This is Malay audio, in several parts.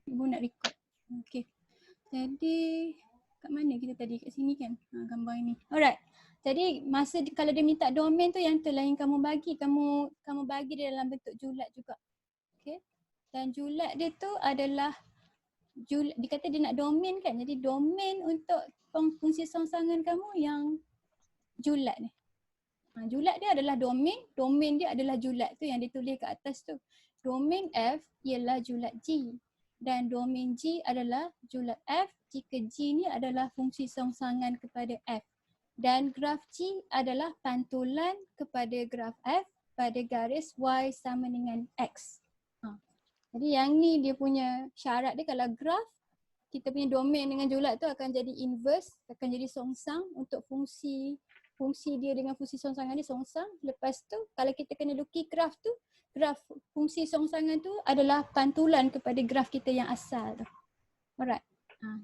Ibu nak record. Okay. Jadi kat mana kita tadi? Kat sini kan? Gambar ini. Alright. Jadi masa kalau dia minta domain tu yang tu lah yang kamu bagi. Kamu bagi dia dalam bentuk julat juga. Okay. Dan julat dia tu adalah dia kata dia nak domain kan. Jadi domain untuk fungsi songsangan kamu yang julat ni. Julat dia adalah domain. Domain dia adalah julat tu yang ditulis kat atas tu. Domain F ialah julat G. Dan domain G adalah julat F jika G ni adalah fungsi songsangan kepada F. Dan graf G adalah pantulan kepada graf F pada garis Y sama dengan X. Jadi yang ni dia punya syarat dia, kalau graf kita punya domain dengan julat tu akan jadi inverse, akan jadi songsang untuk fungsi dia dengan fungsi songsangan dia songsang. Lepas tu kalau kita kena lukis graf tu, graf fungsi songsangan tu adalah pantulan kepada graf kita yang asal tu. Alright.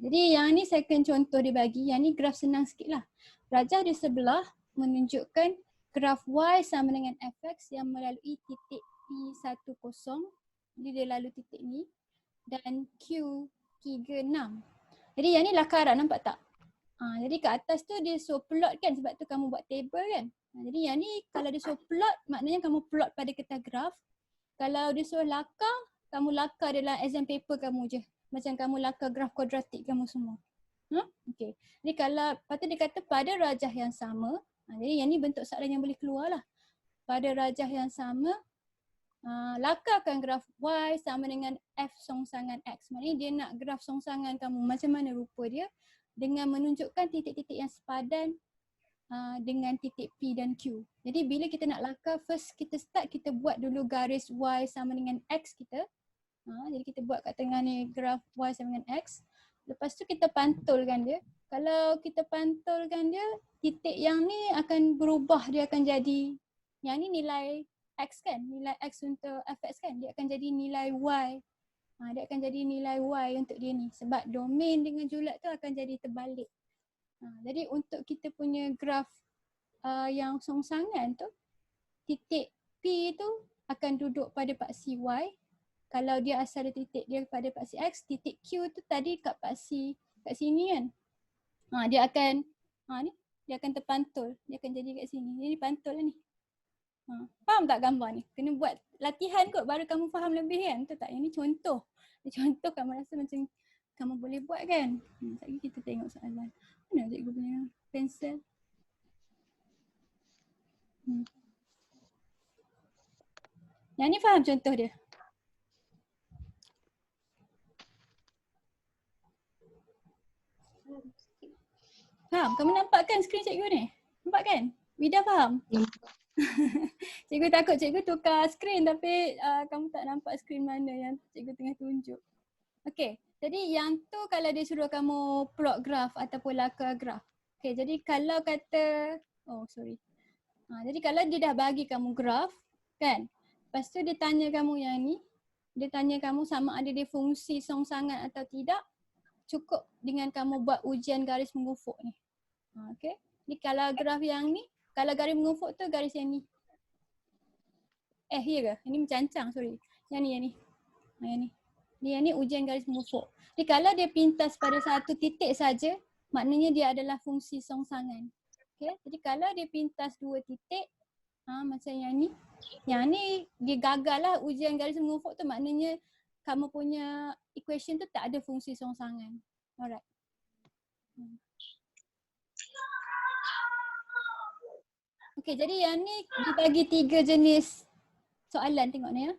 Jadi yang ni second contoh dia bagi, yang ni graf senang sikit lah. Rajah di sebelah menunjukkan graf Y sama dengan fx yang melalui titik P10. Jadi dia lalu titik ni dan Q36. Jadi yang ni lakaran, nampak tak? Jadi kat atas tu dia suruh plot kan, sebab tu kamu buat table kan. Jadi yang ni kalau dia suruh plot, maknanya kamu plot pada kertas graf. Kalau dia suruh lakar, kamu lakar dalam exam paper kamu je. Macam kamu lakar graf kuadratik kamu semua. Okay. Jadi kalau, lepas tu dia kata pada rajah yang sama, jadi yang ni bentuk soalan yang boleh keluar lah. Pada rajah yang sama, lakarkan graf Y sama dengan F songsangan X. Maksudnya dia nak graf songsangan kamu macam mana rupa dia dengan menunjukkan titik-titik yang sepadan dengan titik P dan Q. Jadi bila kita nak lakar, first kita start, kita buat dulu garis Y sama dengan X kita. Jadi kita buat kat tengah ni graf Y sama dengan X. Lepas tu kita pantulkan dia. Kalau kita pantulkan dia, titik yang ni akan berubah, dia akan jadi, yang ni nilai X kan, nilai X untuk fx kan, dia akan jadi nilai Y. Dia akan jadi nilai Y untuk dia ni sebab domain dengan julat tu akan jadi terbalik. Jadi untuk kita punya graf yang songsangan tu, titik P tu akan duduk pada paksi Y. Kalau dia asal ada titik dia pada paksi X, titik Q tu tadi kat paksi kat sini kan. Dia akan ni dia akan terpantul, dia akan jadi kat sini. Jadi pantul lah ni. Faham tak gambar ni? Kena buat latihan kot baru kamu faham lebih kan. Betul tak? Yang ni contoh. Contoh kamu rasa macam kamu boleh buat kan. Sekejap lagi kita tengok soalan. Mana cikgu punya pensel? Yang ni faham contoh dia? Faham? Kamu nampak kan skrin cikgu ni? Nampak kan? Vida faham? Cikgu takut cikgu tukar skrin tapi kamu tak nampak skrin mana yang cikgu tengah tunjuk. Okay, jadi yang tu kalau dia suruh kamu plot graf ataupun lakar graf. Okay, jadi kalau kata, jadi kalau dia dah bagi kamu graf kan, lepas tu dia tanya kamu yang ni, dia tanya kamu sama ada dia fungsi songsangan atau tidak, cukup dengan kamu buat ujian garis mengufuk ni. Okay, ni kalau graf yang ni, kalau garis mengufuk tu garis yang ni. Ya ke? Ini mencancang, sorry. Yang ni. Yang ni ujian garis mengufuk. Jadi kalau dia pintas pada satu titik saja, maknanya dia adalah fungsi songsangan. Okay? Jadi kalau dia pintas dua titik, macam yang ni. Yang ni dia gagal lah ujian garis mengufuk tu, maknanya kamu punya equation tu tak ada fungsi songsangan. Alright. Okay, jadi yang ni dibagi 3 jenis soalan, tengok ni ya.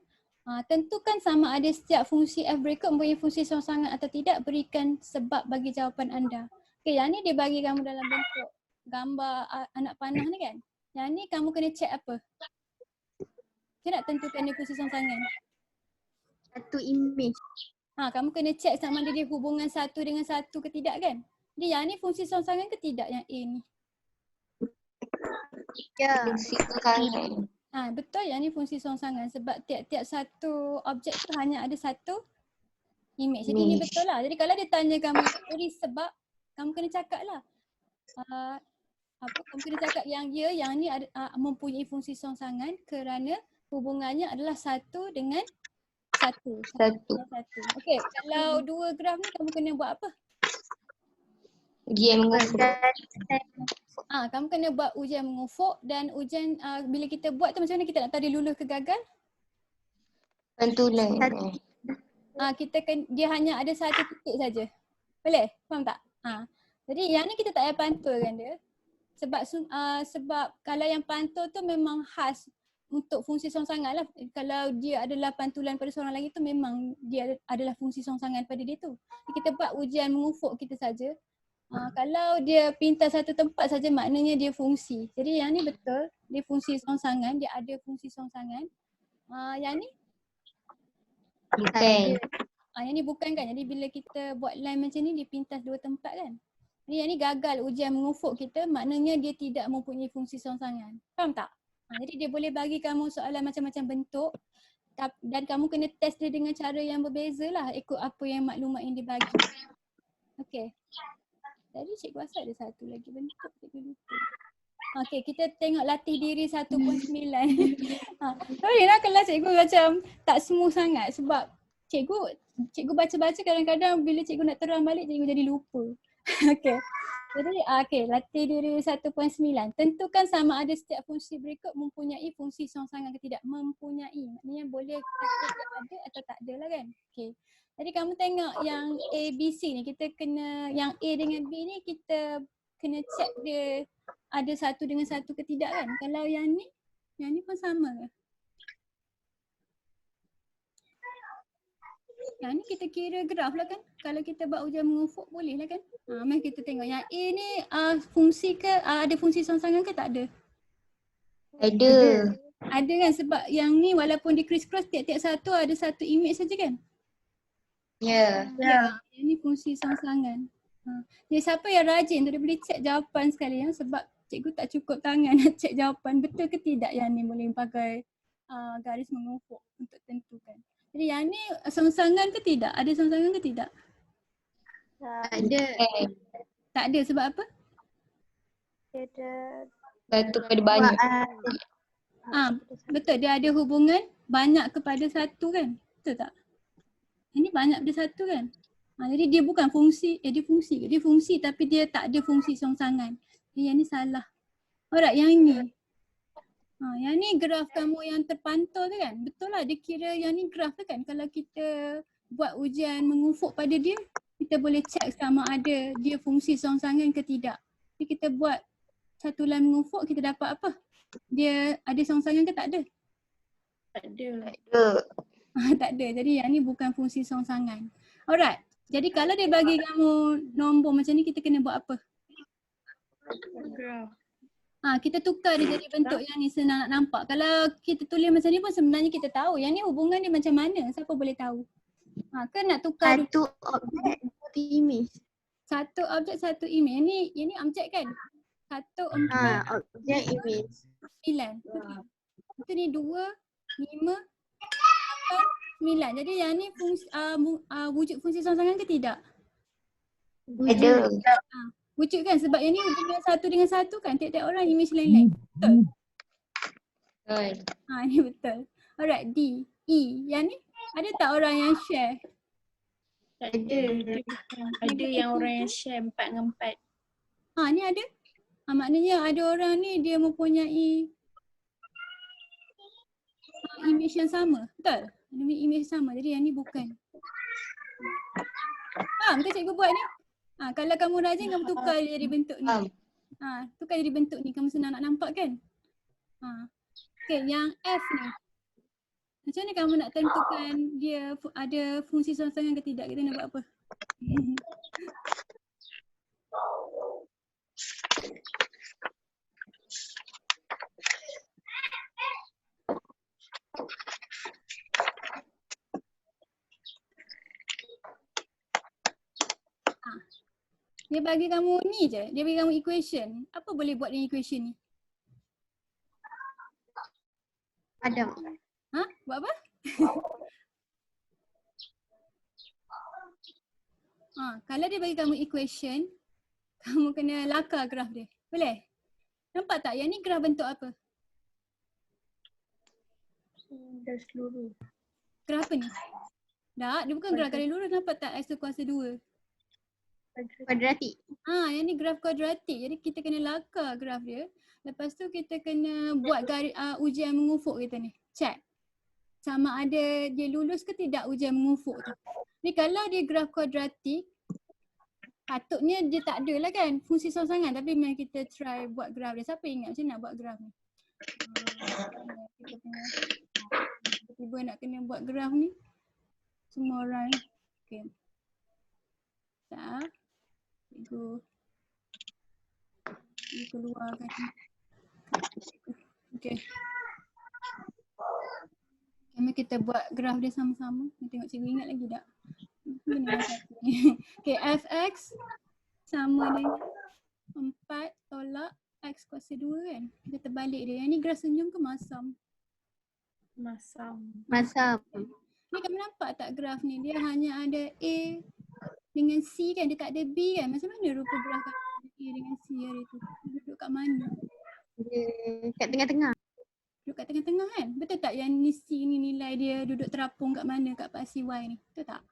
Tentukan sama ada setiap fungsi f berikut mempunyai fungsi songsangan atau tidak, berikan sebab bagi jawapan anda. Okay, yang ni dia bagi kamu dalam bentuk gambar anak panah ni kan. Yang ni kamu kena check apa? Macam nak tentukan dia fungsi songsangan? Satu image. Kamu kena check sama ada dia hubungan satu dengan satu ke tidak kan. Jadi yang ni fungsi songsangan ke tidak yang A ni? Ya. Fungsi songsangan. Betul, yang ni fungsi songsangan sebab tiap-tiap satu objek tu hanya ada satu image. Jadi ni betul lah. Jadi kalau dia tanya kamu beri sebab, kamu kena cakap lah. Kamu kena cakap yang yang ni mempunyai fungsi songsangan kerana hubungannya adalah satu dengan Satu. Satu. Okey, kalau dua graf ni kamu kena buat apa? Ujian mengufuk. Kamu kena buat ujian mengufuk dan ujian bila kita buat tu macam mana kita nak tahu dia lulus ke gagal? Pantulan. Dia hanya ada satu titik saja. Boleh? Faham tak? Jadi yang ni kita tak payah pantulkan dia. Sebab kalau yang pantul tu memang khas untuk fungsi songsangan lah. Kalau dia adalah pantulan pada seorang lagi tu memang dia adalah fungsi songsangan pada dia tu. Kita buat ujian mengufuk kita saja. Kalau dia pintar satu tempat saja maknanya dia fungsi. Jadi yang ni betul, dia fungsi songsangan, dia ada fungsi songsangan. Yang ni? Bukan. Yang ni bukan kan. Jadi bila kita buat line macam ni dia pintas dua tempat kan. Jadi yang ni gagal ujian mengufuk kita maknanya dia tidak mempunyai fungsi songsangan. Faham tak? Jadi dia boleh bagi kamu soalan macam-macam bentuk dan kamu kena test dia dengan cara yang berbeza lah ikut apa yang maklumat yang dia bagi. Okey. Jadi cikgu rasa ada satu lagi bentuk cikgu lupa. Okey, kita tengok latih diri 1.9. Sorry lah kalau cikgu macam tak smooth sangat sebab cikgu baca-baca kadang-kadang bila cikgu nak terang balik cikgu jadi lupa. Okey. Jadi latih diri 1.9. Tentukan sama ada setiap fungsi berikut mempunyai fungsi songsangan ke tidak. Mempunyai. Maknanya boleh kata dia ada atau tak ada lah kan. Okey. Jadi kamu tengok yang A, B, C ni kita kena, yang A dengan B ni kita kena check dia ada satu dengan satu ke tidak kan. Kalau yang ni pun sama ke? Yang ni kita kira graf lah kan. Kalau kita buat ujian mengufuk boleh lah kan. Mari kita tengok yang A ni fungsi ke, ada fungsi songsangan ke tak ada? Ada. Ada kan sebab yang ni walaupun di criss cross tiap-tiap satu ada satu image saja kan? Ya. Yang ni fungsi songsangan. Jadi siapa yang rajin tu dia boleh check jawapan sekali ya sebab cikgu tak cukup tangan nak check jawapan betul ke tidak yang ni boleh pakai garis mengufuk untuk tentukan. Jadi yang ni songsangan ke tidak? Ada songsangan ke tidak? Ada. Tak ada sebab apa? Satu pada banyak. Betul dia ada hubungan banyak kepada satu kan? Betul tak? Ini banyak pada satu kan? Jadi dia bukan fungsi, dia fungsi ke? Dia fungsi tapi dia tak ada fungsi songsangan. Yang ni salah. Alright, yang ni. Yang ni graf kamu yang terpantau tu kan? Betul lah dia kira yang ni graf tu kan? Kalau kita buat ujian mengufuk pada dia, kita boleh check sama ada dia fungsi songsangan ke tidak. Jadi kita buat satu line mengufuk, kita dapat apa? Dia ada songsangan ke tak ada? Tak ada. Tak ada. Jadi yang ni bukan fungsi songsangan. Alright. Jadi kalau dia bagi kamu nombor macam ni kita kena buat apa? Graf. Kita tukar dia jadi bentuk yang ni senang nak nampak. Kalau kita tulis macam ni pun sebenarnya kita tahu. Yang ni hubungan dia macam mana? Siapa boleh tahu? Kan nak tukar Satu objek, satu image. satu objek, satu image. Yang ni objek kan? Satu Objek image. 9. Betul. Itu ni 2, 5, 9. Jadi yang ni fungsi, wujud fungsi songsangan ke tidak? Ada. Wujud kan sebab yang ni hubungan satu dengan satu kan. Tiap-tiap orang image lain-lain. Betul? Betul. Ni betul. Alright, D, E. Yang ni ada tak orang yang share? Ada. Ada yang orang yang share 4 dengan 4. Ni ada? Maknanya ada orang ni dia mempunyai image yang sama. Betul? Ada image sama. Jadi yang ni bukan. Faham ke cikgu buat ni? Kalau kamu rajin kamu tukar jadi bentuk ni. Tukar jadi bentuk ni kamu senang nak nampak kan? Okay, yang F ni. Macam mana kamu nak tentukan dia ada fungsi songsangan ke tidak? Kita nak buat apa? Dia bagi kamu ni je. Dia bagi kamu equation. Apa boleh buat dengan equation ni? Adam. Buat apa? Kalau dia bagi kamu equation, kamu kena lakar graf dia. Boleh? Nampak tak? Yang ni graf bentuk apa? Garis lurus. Graf apa ni? Tak, dia bukan graf kali lurus. Nampak tak X tu kuasa 2? Kuadratik. Yang ni graf kuadratik. Jadi kita kena lakar graf dia. Lepas tu kita kena buat ujian mengufuk kita ni. Check. Sama ada dia lulus ke tidak ujian mengufuk tu. Ni kalau dia graf kuadratik, patutnya dia tak ada lah kan fungsi songsangan. Tapi mari kita try buat graf dia. Siapa ingat macam nak buat graf ni? Kita kena tiba-tiba nak kena buat graf ni. Semua orang. Okay. Tak. Cikgu keluarkan. Okay. Mari kita buat graf dia sama-sama. Tengok cikgu ingat lagi tak? Okay, fx sama dengan 4 tolak x kuasa 2 kan? Kita terbalik dia. Yang ni graf senyum ke masam? Masam. Ni kamu nampak tak graf ni? Dia hanya ada A dengan C kan? Dia tak ada B kan? Macam mana rupa graf kan? A dengan C hari tu? Dia duduk kat mana? Dia kat tengah-tengah. Duduk kat tengah-tengah kan? Betul tak yang ni C ni nilai dia duduk terapung kat mana? Kat paksi Y ni? Betul tak?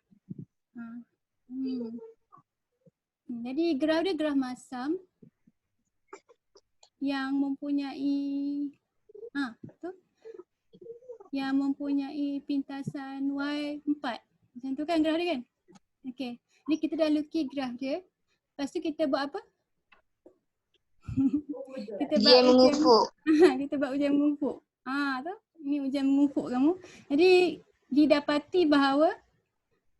Jadi graf dia graf masam yang mempunyai betul? Yang mempunyai pintasan Y4. Macam tu kan graf dia kan? Okay. Ni kita dah lukis graf dia. Lepas tu kita buat apa? Ujian mengufuk. Kita buat ujian mengufuk. Tu. Ni ujian mengufuk kamu. Jadi didapati bahawa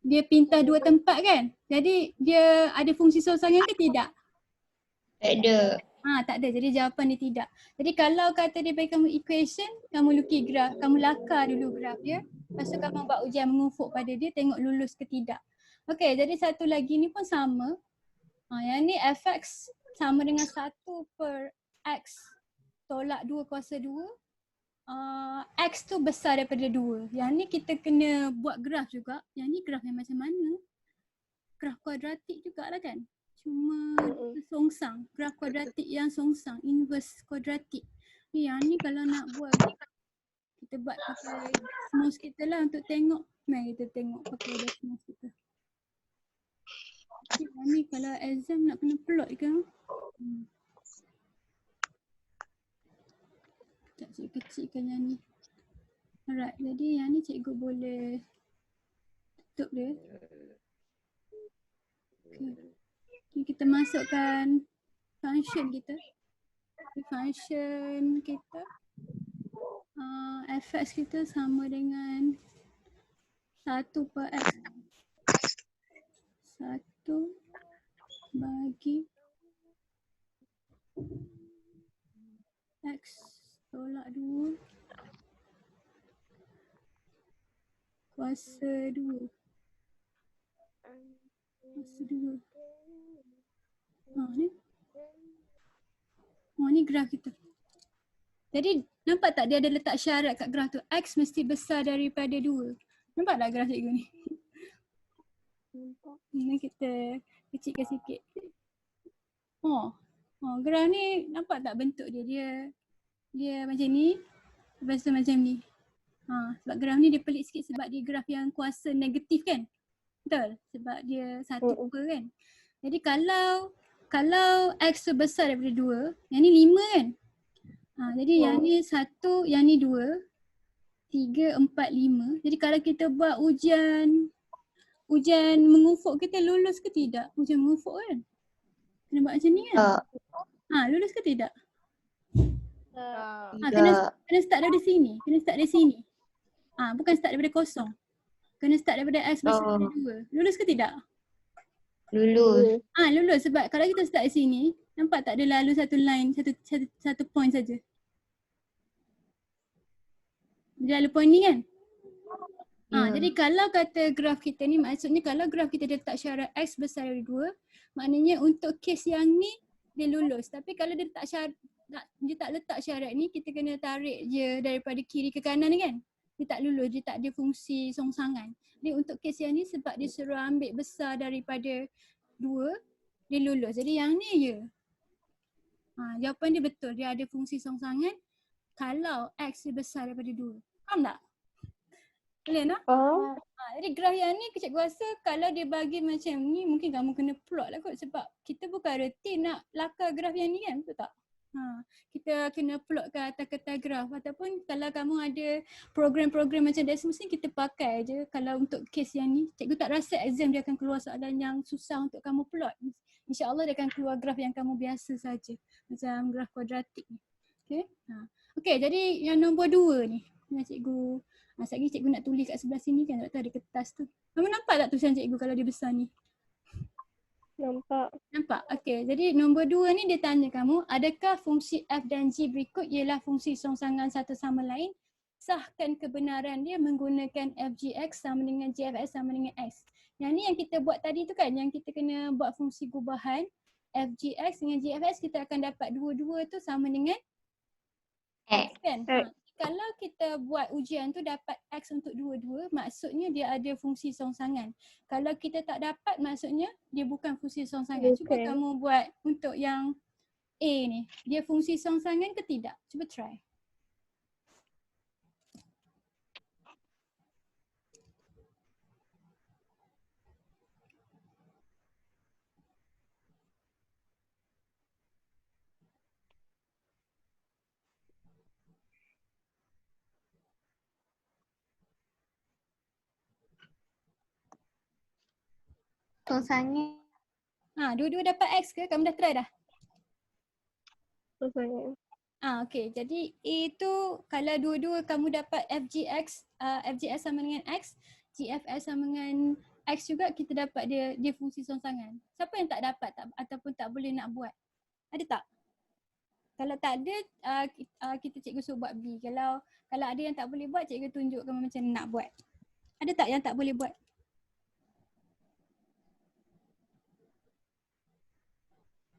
dia pintas 2 tempat kan? Jadi dia ada fungsi songsangan ke tidak? Tak ada. Tak ada. Jadi jawapan dia tidak. Jadi kalau kata dia bagi kamu equation, kamu lukis graf, kamu lakar dulu graf dia. Lepas tu kamu buat ujian mengufuk pada dia, tengok lulus ke tidak. Okey, jadi satu lagi ni pun sama. Yang ni fx sama dengan 1 per x tolak 2 kuasa 2. X tu besar daripada 2. Yang ni kita kena buat graf juga. Yang ni graf yang macam mana? Graf kuadratik jugalah kan? Cuma songsang. Graf kuadratik yang songsang. Inverse kuadratik. Yang ni kalau nak buat kita buat pakai mouse kita lah untuk tengok. Mari kita tengok pakai mouse kita. Yang ni kalau exam nak kena plot ke? Tak, cikgu kecilkan yang ni. Alright, jadi yang ni cikgu boleh tutup dia. Okay. Ni kita masukkan function kita. Function kita fx kita sama dengan 1 per x. 1 bagi x tolak 2 kuasa 2. Kuasa 2. Ni graf kita. Jadi nampak tak dia ada letak syarat kat graf tu? X mesti besar daripada 2. Nampak tak graf cikgu ni? Ni kita kecilkan sikit. Graf ni nampak tak bentuk dia? Dia macam ni. Lepas tu macam ni. Sebab graf ni dia pelik sikit sebab dia graf yang kuasa negatif kan? Betul? Sebab dia 1 per kan? Jadi kalau X tu besar daripada 2, yang ni 5 kan? Jadi yang ni 1, yang ni 2, 3, 4, 5. Jadi kalau kita buat ujian mengufuk kita lulus ke tidak? Ujian mengufuk kan? Kena buat macam ni kan? Lulus ke tidak? Kena start daripada sini. Bukan start daripada kosong. Kena start daripada X besar daripada 2. Lulus ke tidak? Lulus. Lulus sebab kalau kita start di sini, nampak tak dia lalu satu line, satu point saja. Dia lalu point ni kan? Jadi kalau kata graf kita ni, maksudnya kalau graf kita letak syarat X besar dari 2, maknanya untuk kes yang ni dia lulus. Tapi kalau dia tak letak syarat ni, kita kena tarik je daripada kiri ke kanan ni kan? Dia tak lulus, dia tak ada fungsi songsangan. Jadi untuk kes yang ni sebab dia suruh ambil besar daripada 2, dia lulus. Jadi yang ni je. Jawapan dia betul, dia ada fungsi songsangan kalau X dia besar daripada 2. Faham tak? Boleh tak? Oh. Jadi graf yang ni cikgu rasa kalau dia bagi macam ni mungkin kamu kena plot lah kot sebab kita bukan rutin nak lakar graf yang ni kan, betul tak? Kita kena plot ke atas kertas graf ataupun kalau kamu ada program-program macam Desmos ni kita pakai je. Kalau untuk kes yang ni, cikgu tak rasa exam dia akan keluar soalan yang susah untuk kamu plot. InsyaAllah dia akan keluar graf yang kamu biasa saja, macam graf kuadratik ni. Okay, okay, jadi yang nombor 2 ni yang cikgu sekejap lagi cikgu nak tulis kat sebelah sini kan, tak tahu ada kertas tu. Kamu nampak tak tulisan cikgu kalau dia besar ni? Nampak. Nampak? Okey. Jadi nombor 2 ni dia tanya kamu, adakah fungsi f dan g berikut ialah fungsi songsangan satu sama lain? Sahkan kebenaran dia menggunakan fgx sama dengan gfx sama dengan x. Yang ni yang kita buat tadi tu kan, yang kita kena buat fungsi gubahan fgx dengan gfx, kita akan dapat dua-dua tu sama dengan x kan? Kalau kita buat ujian tu dapat x untuk dua-dua, maksudnya dia ada fungsi songsangan. Kalau kita tak dapat, maksudnya dia bukan fungsi songsangan. Cuba kamu buat untuk yang A ni. Dia fungsi songsangan ke tidak? Cuba try. Songsangan. Dua-dua dapat x ke? Kamu dah try dah? Songsangan. Okey. Jadi A tu kalau dua-dua kamu dapat fgx, fgx sama dengan x, gfx sama dengan x juga, kita dapat dia fungsi songsangan. Siapa yang tak dapat ataupun tak boleh nak buat? Ada tak? Kalau tak ada, kita cikgu suruh buat B. Kalau ada yang tak boleh buat, cikgu tunjuk kamu macam nak buat. Ada tak yang tak boleh buat?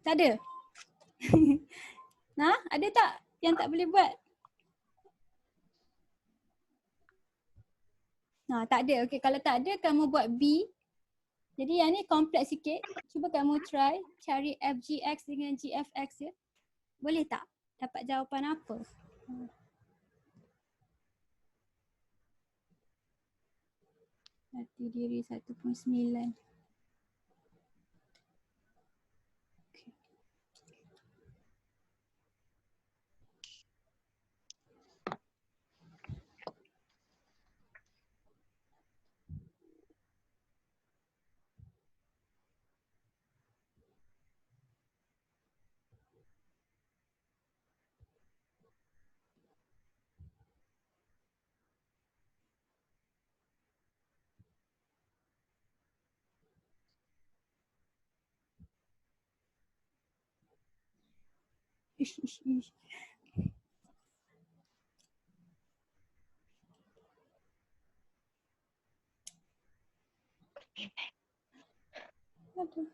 Tak ada? Ada tak yang tak boleh buat? Tak ada. Okey, kalau tak ada, kamu buat B. Jadi yang ni kompleks sikit. Cuba kamu try cari fgx dengan gfx je. Boleh tak? Dapat jawapan apa? Jati diri 1.9. Ish. Aduh.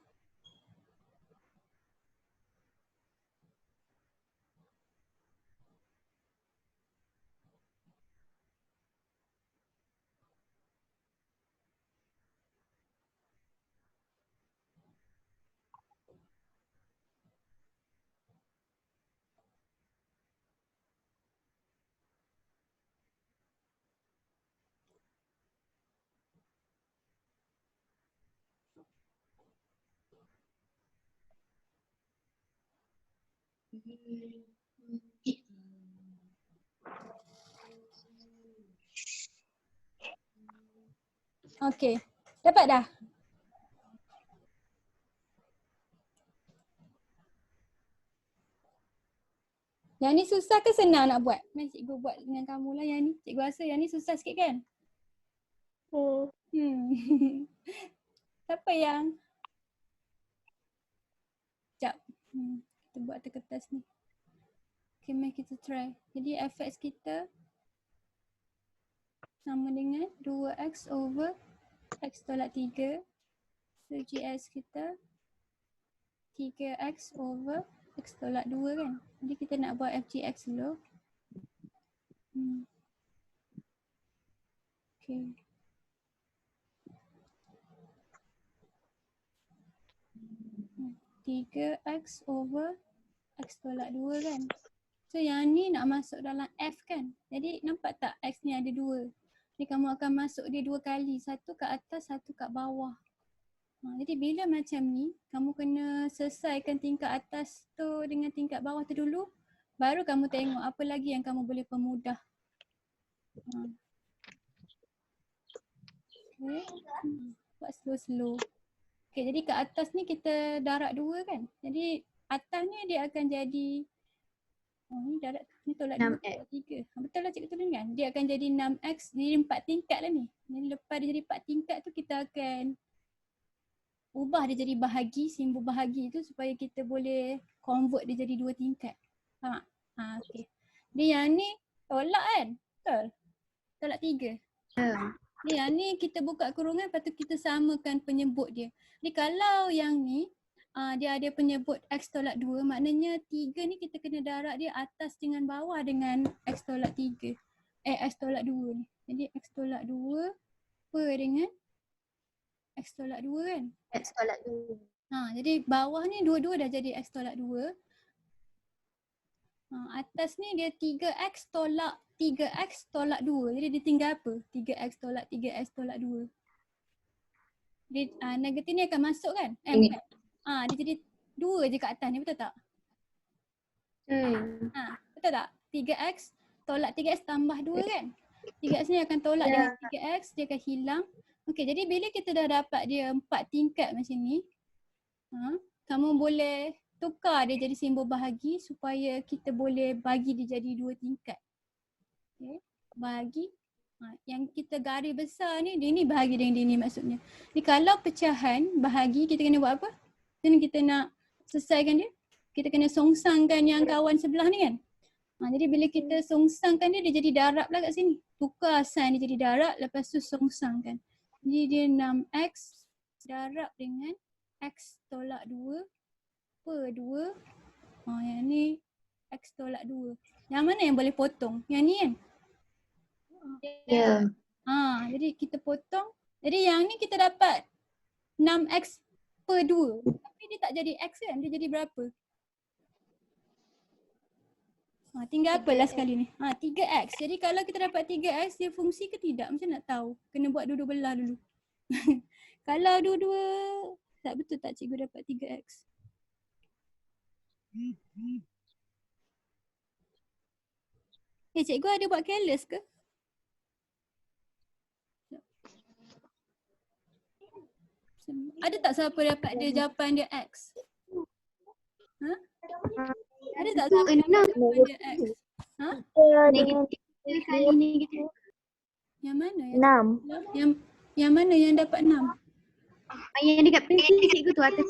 Okey. Dapat dah? Yang ni susah ke senang nak buat? Mari cikgu buat dengan kamu lah yang ni. Cikgu rasa yang ni susah sikit kan? Siapa yang? Sekejap. Kita buat atas kertas ni. Okay, mari kita try. Jadi fx kita sama dengan 2x over x tolak 3. So gs kita 3x over x tolak 2 kan. Jadi kita nak buat fgx dulu. Okay. Tiga x over x tolak 2 kan. So yang ni nak masuk dalam f kan. Jadi nampak tak x ni ada 2. Jadi kamu akan masuk dia 2 kali. Satu kat atas, satu kat bawah. Jadi bila macam ni, kamu kena selesaikan tingkat atas tu dengan tingkat bawah tu dulu. Baru kamu tengok apa lagi yang kamu boleh permudah. Okay. Buat slow-slow. Okay, jadi kat atas ni kita darab 2 kan. Jadi atas ni dia akan jadi ni darab ni tolak 2 tolak 3. Betul lah cikgu tulis kan? Dia akan jadi 6x, jadi 4 tingkat lah ni. Jadi lepas dia jadi 4 tingkat tu kita akan ubah dia jadi bahagi, simbol bahagi tu supaya kita boleh convert dia jadi 2 tingkat. Faham tak? Okay. Dia yang ni tolak kan? Betul? Tolak 3. Ni yang ni kita buka kurungan, lepas tu kita samakan penyebut dia. Jadi kalau yang ni dia ada penyebut x tolak 2, maknanya 3 ni kita kena darab dia atas dengan bawah dengan x tolak 3. X tolak 2 ni. Jadi x tolak 2 per dengan x tolak 2 kan? X tolak 2. Jadi bawah ni dua-dua dah jadi x tolak 2. Atas ni dia 3x tolak 2. Jadi dia tinggal apa? 3x tolak 3x tolak 2. Dia, negatif ni akan masuk kan? Bukan. Dia jadi 2 je kat atas ni, betul tak? Betul tak? 3x tolak 3x tambah 2 kan? 3x ni akan tolak dengan 3x, dia akan hilang. Okey, jadi bila kita dah dapat dia 4 tingkat macam ni, kamu boleh tukar dia jadi simbol bahagi supaya kita boleh bagi dia jadi 2 tingkat. Okay. Bahagi. Yang kita garis besar ni, dia ni bahagi dengan dia ni maksudnya. Jadi kalau pecahan bahagi, kita kena buat apa? Kita nak selesaikan dia. Kita kena songsangkan yang kawan sebelah ni kan. Jadi bila kita songsangkan dia, dia jadi darab lah kat sini. Tukar sign dia jadi darab, lepas tu songsangkan. Jadi dia 6x darab dengan x tolak 2 per 2. Yang ni x tolak 2. Yang mana yang boleh potong? Yang ni kan? Jadi kita potong. Jadi yang ni kita dapat 6x per 2. Tapi dia tak jadi x kan? Dia jadi berapa? Tinggal apa last kali ni? 3x. Jadi kalau kita dapat 3x, dia fungsi ke tidak? Macam nak tahu? Kena buat dua-dua belah dulu. Kalau dua-dua, tak betul tak cikgu dapat 3x? Cikgu ada buat careless ke? Ada tak siapa dapat dia jawapan dia x? Ada tak siapa dapat jawapan dia x? Negatif kali negatif. Yang mana? 6. Yang mana yang dapat 6? Yang dekat pensel cikgu tu, atas.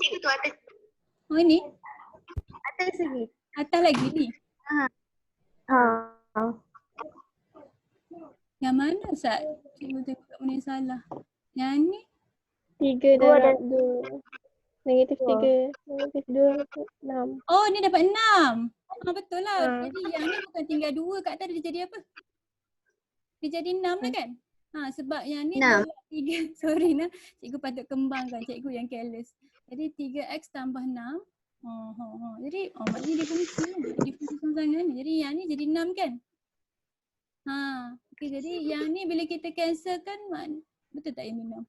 Oh ini? Atas lagi. Atas lagi ni? Yang mana Sat? Cikgu tengok kat mana yang salah. Yang ni? 3 darab 2. Negatif 3. Negatif 2, 6. Oh ni dapat 6. Betul lah. Jadi yang ni bukan tinggal 2 kat atas, dia jadi apa? Dia jadi 6 lah kan? Sebab yang ni tolak 3. Sorry nah. Cikgu patut kembangkan, cikgu yang careless. Jadi 3x tambah 6. Jadi maknanya dia fungsi kan? Dia fungsi songsangan ni. Jadi yang ni jadi 6 kan? Okay, jadi yang ni bila kita cancelkan, betul tak yang ni 6?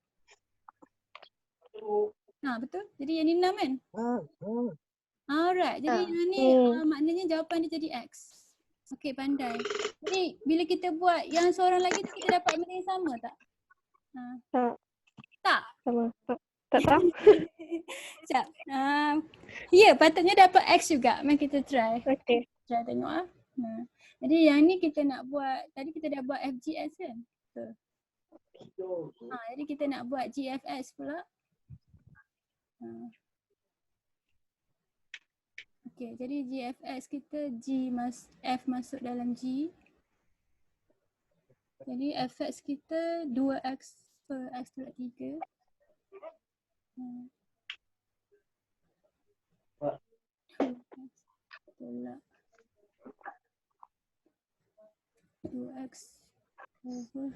Betul. Jadi yang ni 6 kan? Alright. Jadi yang ni maknanya jawapan dia jadi x. Okay, pandai. Jadi bila kita buat yang seorang lagi tu, kita dapat benda yang sama tak? Tak? Sama. Tak tahu. Sekejap. Ya, patutnya dapat x juga. Mari kita try. Okay. Try tengok jadi yang ni kita nak buat, tadi kita dah buat FGS kan? Betul. Jadi kita nak buat GFS pula. Okay, jadi GFS kita F masuk dalam G. Jadi fx kita 2x per x tolak 3. Tolak 2x over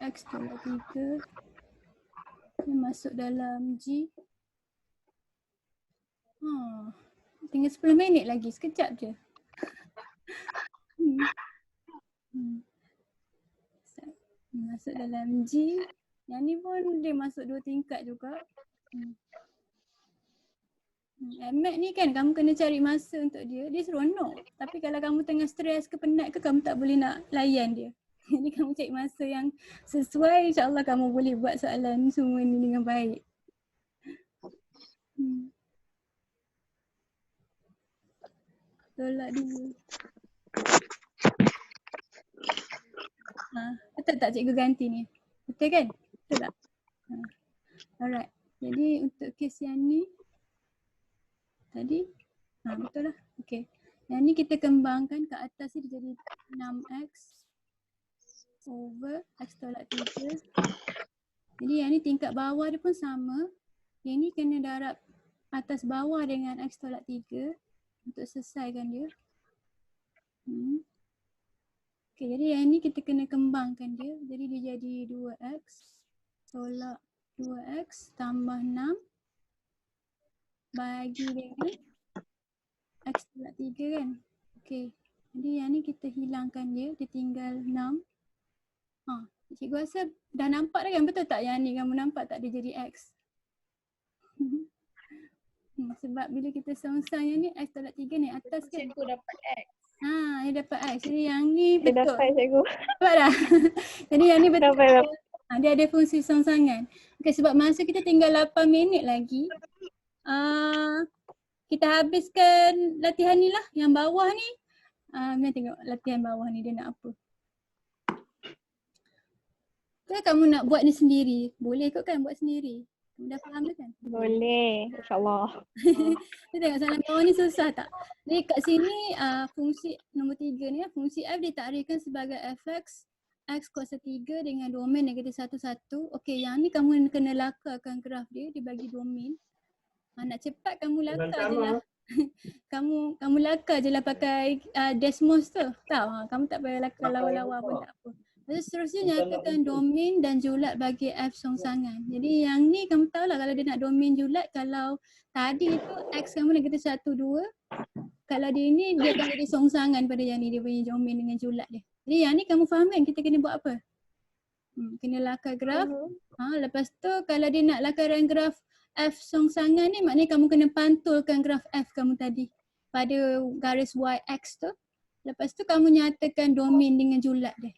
x tolak 3. Ini masuk dalam G. Tinggal 10 minit lagi, sekejap je. Masuk dalam G. Yang ni pun dia masuk 2 tingkat juga. MAT ni kan kamu kena cari masa untuk dia. Dia seronok. Tapi kalau kamu tengah stres ke penat ke, kamu tak boleh nak layan dia. Jadi kamu cari masa yang sesuai, insyaAllah kamu boleh buat soalan semua ni dengan baik. Tolak dulu. Betul tak cikgu ganti ni? Betul kan? Betul tak? Alright. Jadi untuk kes yang ni tadi, betul lah. Okay. Yang ni kita kembangkan ke atas ni jadi 6x over x tolak 3. Jadi yang ni tingkat bawah dia pun sama. Yang ni kena darab atas bawah dengan x tolak 3 untuk selesaikan dia. Okay, jadi yang ni kita kena kembangkan dia. Jadi dia jadi 2x tolak 2x tambah 6 bagi dengan x tolak 3 kan. Okay, jadi yang ni kita hilangkan dia. Dia tinggal 6. Cikgu rasa dah nampak dah kan, betul tak yang ni kamu nampak tak dia jadi x? Sebab bila kita songsang yang ni x tolak 3 ni atas kan. Cikgu dapat X. Dia dapat x. Jadi yang ni Dia betul. dapat cikgu. Dapat dah? Jadi yang ni betul. Dapat. Dia ada fungsi songsangan. Okay, sebab masa kita tinggal 8 minit lagi. Kita habiskan latihan ni lah. Yang bawah ni. Kita tengok latihan bawah ni dia nak apa. Ke kamu nak buat ni sendiri? Boleh kot kan buat sendiri? Kamu dah faham dah kan? Boleh. InsyaAllah. Kita tengok soalan bawah ni susah tak? Jadi kat sini fungsi nombor 3 ni, fungsi f ditakdirkan sebagai fx x kuasa 3 dengan domain negatif 1, 1. Okey, yang ni kamu kena lakarkan graf dia, dia bagi domain. Nak cepat kamu lakar je lah. kamu lakar je lah pakai Desmos tu. Tahu, kamu tak payah lakar lawa-lawa pun tak apa. Lepas seterusnya nyatakan domain dan julat bagi f songsangan. Jadi yang ni kamu tahulah kalau dia nak domain julat, kalau tadi tu x kamu negatif 1, 2. Kalau dia ni dia akan jadi songsangan pada yang ni, dia punya domain dengan julat dia. Jadi yang ni kamu faham kan kita kena buat apa? Kena lakar graf. Lepas tu kalau dia nak lakaran graf f songsangan ni, maknanya kamu kena pantulkan graf f kamu tadi pada garis y-x tu. Lepas tu kamu nyatakan domain dengan julat dia.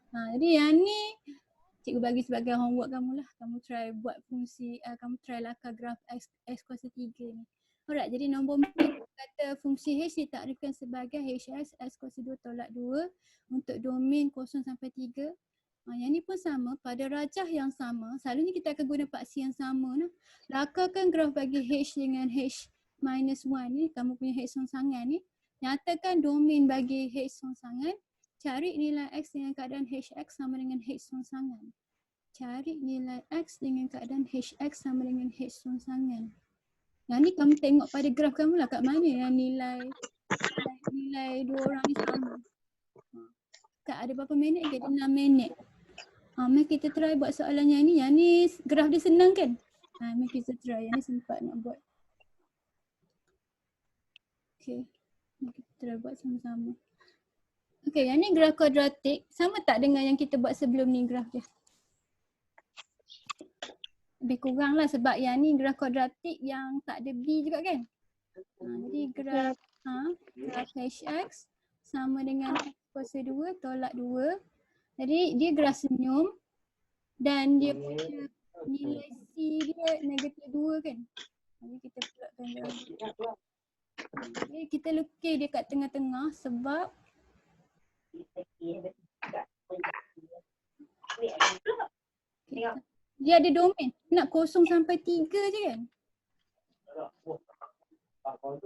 Jadi yang ni cikgu bagi sebagai homework kamu lah. Kamu try buat fungsi, kamu try lakar graf x kuasa 3 ni. Alright, jadi nombor 4 kata fungsi h ditakdirkan sebagai hx x kuasa 2 tolak 2 untuk domain 0 sampai 3. Yang ni pun sama, pada rajah yang sama. Selalunya kita akan guna paksi yang sama. Lakarkan graf bagi h dengan h minus 1 ni, kamu punya h songsangan ni. Nyatakan domain bagi h songsangan. Cari nilai x dengan keadaan hx sama dengan h songsangan. Cari nilai x dengan keadaan hx sama dengan h songsangan. Yang ni kamu tengok pada graf kamu lah kat mana yang nilai dua orang ni sama. Tak ada berapa minit ke? 6 minit. Mari kita try buat soalan yang ni. Yang ni graf dia senang kan? Mari kita try. Yang ni sempat nak buat. Okay. Mari kita try buat sama-sama. Okay, yang ni graf kuadratik. Sama tak dengan yang kita buat sebelum ni graf dia? Lebih kurang lah sebab yang ni graf kuadratik yang tak ada B juga kan? Jadi graf hx sama dengan x kuasa 2 tolak 2. Jadi dia graf senyum dan dia punya nilai C dia negatif 2 kan? Jadi kita plotkan graf. Jadi kita lukis dia kat tengah-tengah sebab dia ada domain. Nak 0 sampai 3 je kan? Kalau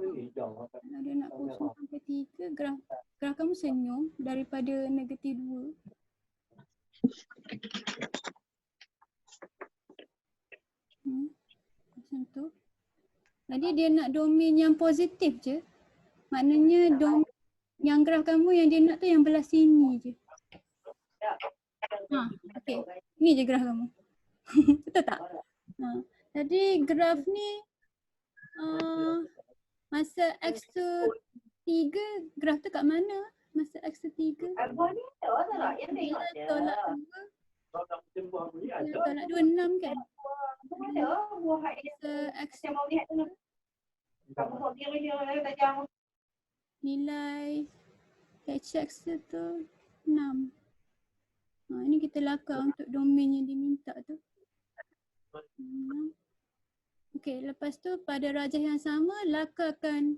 dia nak 0 sampai 3, graf kamu senyum daripada negatif 2. Macam tu. Jadi dia nak domain yang positif je. Maknanya domain yang graf kamu yang dia nak tu yang belah sini je. Okay. Ni je graf kamu. Betul tak? Jadi graf ni masa x tu 3, graf tu kat mana? masa X tu 3. 9 tolak 2. 9 tolak 2, 6 kan? Masa X tu nilai HX tu 6. Ini kita lakar untuk domain yang diminta tu. 6. Okey, lepas tu pada rajah yang sama lakarkan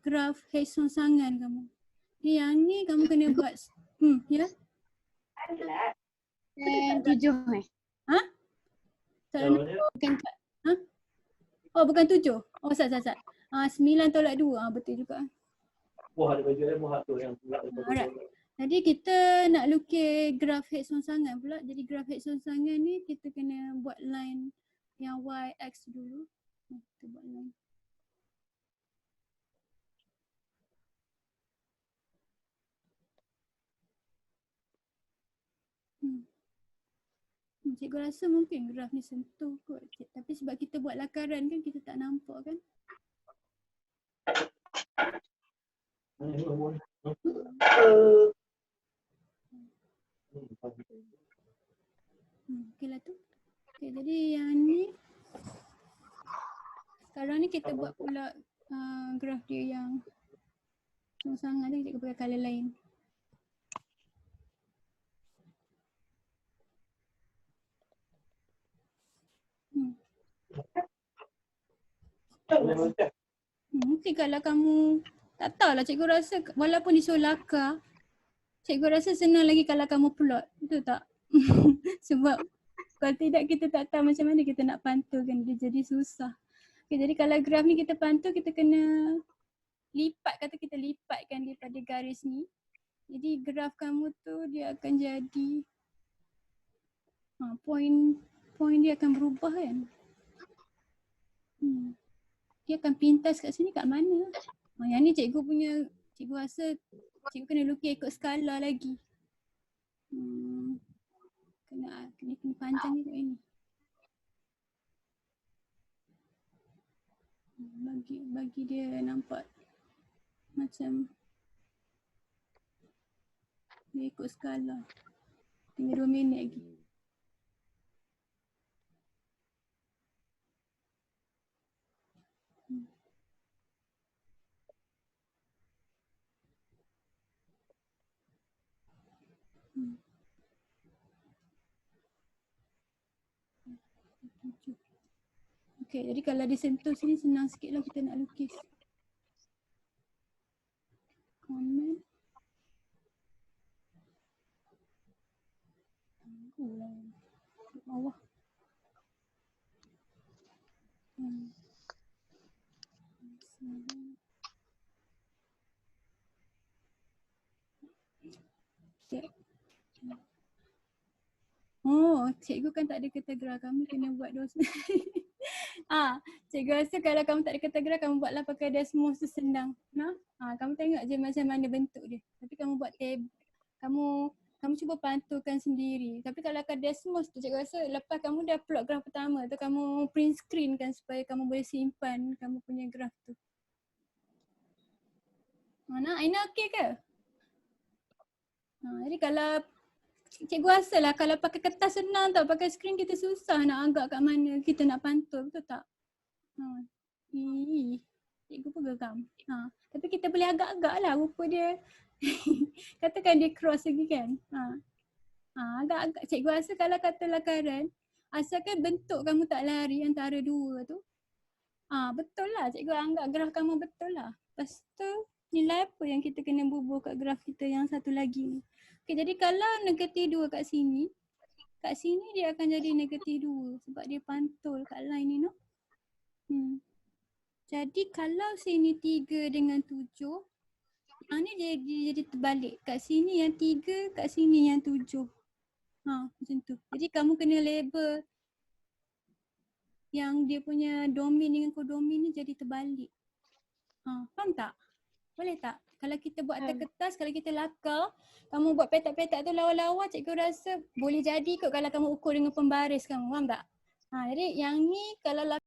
graf H songsangan kamu. Yang ni kamu kena buat ya. 7 Ha? Bukan oh bukan 7. Oh sat. 9 tolak 2. Betul juga. Alright. Jadi kita nak lukis graf H songsangan pula. Jadi graf H songsangan ni kita kena buat line yang Y, X dulu. Kita buat line. Cikgu rasa mungkin graf ni sentuh kot. Tapi sebab kita buat lakaran kan kita tak nampak kan. Okey lah tu. Okey, jadi yang ni sekarang ni kita buat pula graf dia yang songsangan tu, kita pakai colour lain. Mungkin kalau kamu tak tahulah, cikgu rasa walaupun disuruh lakar, cikgu rasa senang lagi kalau kamu plot, betul tak? Sebab kalau tidak kita tak tahu macam mana kita nak pantulkan, dia jadi susah. Okay, jadi kalau graf ni kita pantul, kita kena lipat, kata kita lipatkan dia pada garis ni. Jadi graf kamu tu dia akan jadi point dia akan berubah kan. Dia akan pintas kat sini kat mana. Yang ni cikgu punya, cikgu rasa cikgu kena lukis ikut skala lagi. Kena panjang juga ini. Bagi dia nampak macam dia ikut skala. Tinggal 2 minit lagi. Okay, jadi kalau disentuh sini senang sikit lah kita nak lukis. Comment. Bawah. Okay. Oh, cikgu kan tak ada kata kamu kena buat dua. Cikgu rasa kalau kamu tak ada kata kamu buatlah pakai Desmos tu senang. Kamu tengok je macam mana bentuk dia. Tapi kamu buat tab, kamu cuba pantulkan sendiri. Tapi kalau pakai Desmos tu cikgu rasa lepas kamu dah plot graf pertama tu kamu print screen kan supaya kamu boleh simpan kamu punya graf tu. Aina okey ke? Jadi kalau cikgu rasa lah kalau pakai kertas senang tau, pakai skrin kita susah nak agak kat mana kita nak pantul, betul tak? Cikgu pun geram. Tapi kita boleh agak-agak lah rupa dia. Katakan dia cross lagi kan? Agak-agak cikgu rasa kalau kata lakaran, asalkan bentuk kamu tak lari antara dua tu, betul lah, cikgu anggap graf kamu betul lah. Lepas tu nilai apa yang kita kena bubuh kat graf kita yang satu lagi ni. Okay, jadi kalau negatif 2 kat sini dia akan jadi negatif 2 sebab dia pantul kat line ni no. Jadi kalau sini 3 dengan 7, yang ni jadi terbalik. Kat sini yang 3, kat sini yang 7. Macam tu. Jadi kamu kena label yang dia punya domain dengan kodomain ni jadi terbalik. Faham tak? Boleh tak? Kalau kita buat atas kertas, kalau kita lakar, kamu buat petak-petak tu lawa-lawa, cikgu rasa boleh jadi kot kalau kamu ukur dengan pembaris kamu. Faham tak? Jadi yang ni kalau